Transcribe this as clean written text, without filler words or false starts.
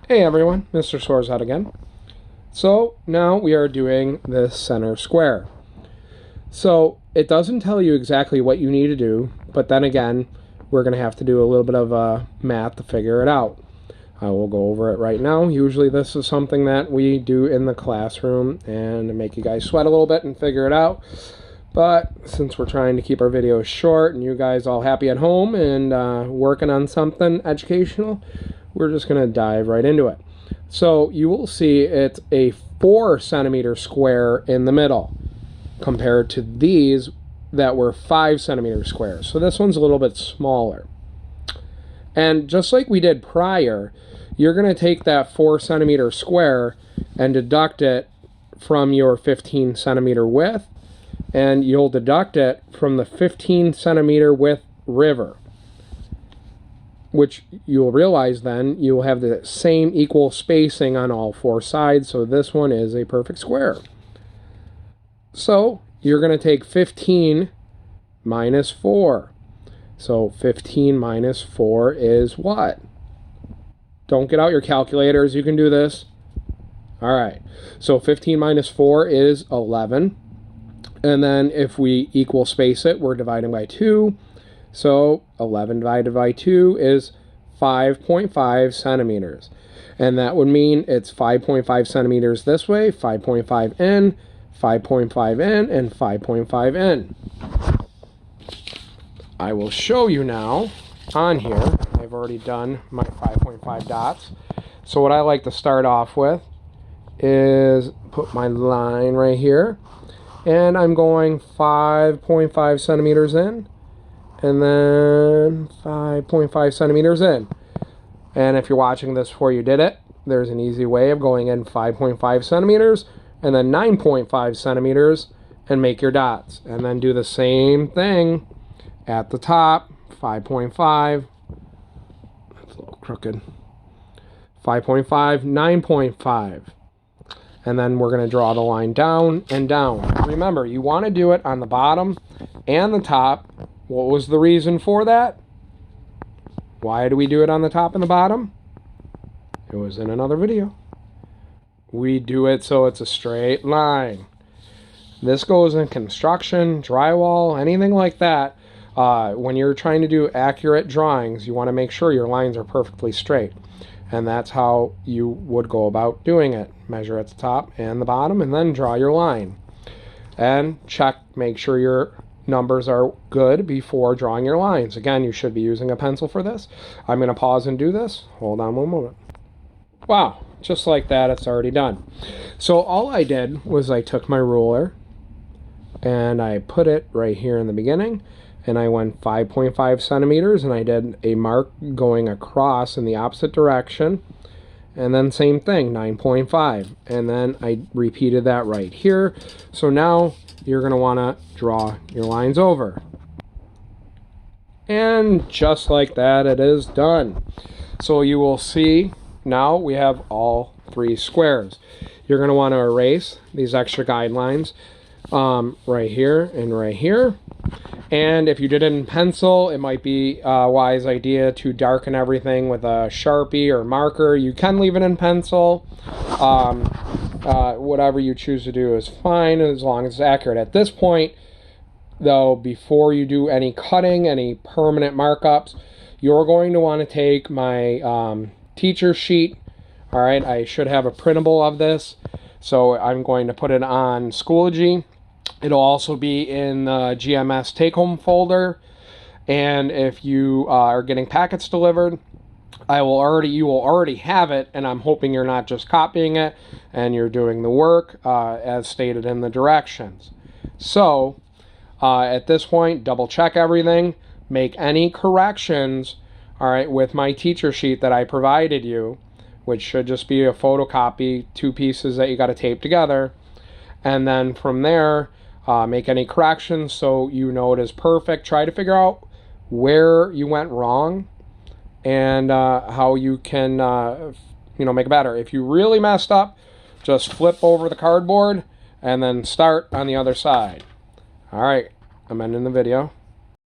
Hey everyone, Mr. Swarzhead again. So now we are doing this center square. So it doesn't tell you exactly what you need to do, but then again, we're going to have to do a little bit of math to figure it out. I will go over it right now. Usually this is something that we do in the classroom and make you guys sweat a little bit and figure it out. But since we're trying to keep our videos short and you guys all happy at home and working on something educational, we're just going to dive right into it. So you will see it's a 4 centimeter square in the middle compared to these that were 5 centimeter squares. So this one's a little bit smaller. And just like we did prior, you're going to take that 4 centimeter square and deduct it from your 15 centimeter width, and you'll deduct it from the 15 centimeter width river, which you'll realize then you'll have the same equal spacing on all 4 sides, so this one is a perfect square. So you're going to take 15 minus 4. So 15 minus 4 is what? Don't get out your calculators, you can do this. Alright, so 15 minus 4 is 11. And then if we equal space it, we're dividing by 2. So 11 divided by 2 is 5.5 centimeters. And that would mean it's 5.5 centimeters this way, 5.5 in, 5.5 in, and 5.5 in. I will show you now on here. I've already done my 5.5 dots. So what I like to start off with is put my line right here. And I'm going 5.5 centimeters in, and then 5.5 centimeters in. And if you're watching this before you did it, there's an easy way of going in 5.5 centimeters and then 9.5 centimeters and make your dots. And then do the same thing at the top, 5.5. That's a little crooked. 5.5, 9.5. And then we're going to draw the line down and down. Remember, you want to do it on the bottom and the top. What was the reason for that? Why do we do it on the top and the bottom? It was in another video. We do it so it's a straight line. This goes in construction, drywall, anything like that. When you're trying to do accurate drawings, you want to make sure your lines are perfectly straight. And that's how you would go about doing it. Measure at the top and the bottom and then draw your line. And check, make sure your numbers are good before drawing your lines. Again, you should be using a pencil for this. I'm going to pause and do this. Hold on one moment. Wow, just like that, it's already done. So all I did was I took my ruler and I put it right here in the beginning. And I went 5.5 centimeters and I did a mark going across in the opposite direction. And then same thing, 9.5. And then I repeated that right here. So now you're going to want to draw your lines over. And just like that, it is done. So you will see now we have all 3 squares. You're going to want to erase these extra guidelines right here and right here. And if you did it in pencil, it might be a wise idea to darken everything with a Sharpie or marker. You can leave it in pencil. Whatever you choose to do is fine as long as it's accurate. At this point, though, before you do any cutting, any permanent markups, you're going to want to take my teacher sheet. All right, I should have a printable of this. So I'm going to put it on Schoology. It'll also be in the GMS take-home folder, and if you are getting packets delivered, you will already have it, and I'm hoping you're not just copying it and you're doing the work as stated in the directions. So at this point, double check everything, make any corrections, all right, with my teacher sheet that I provided you, which should just be a photocopy, 2 pieces that you got to tape together, and then from there, make any corrections so you know it is perfect. Try to figure out where you went wrong and how you can make it better. If you really messed up, just flip over the cardboard and then start on the other side. All right, I'm ending the video.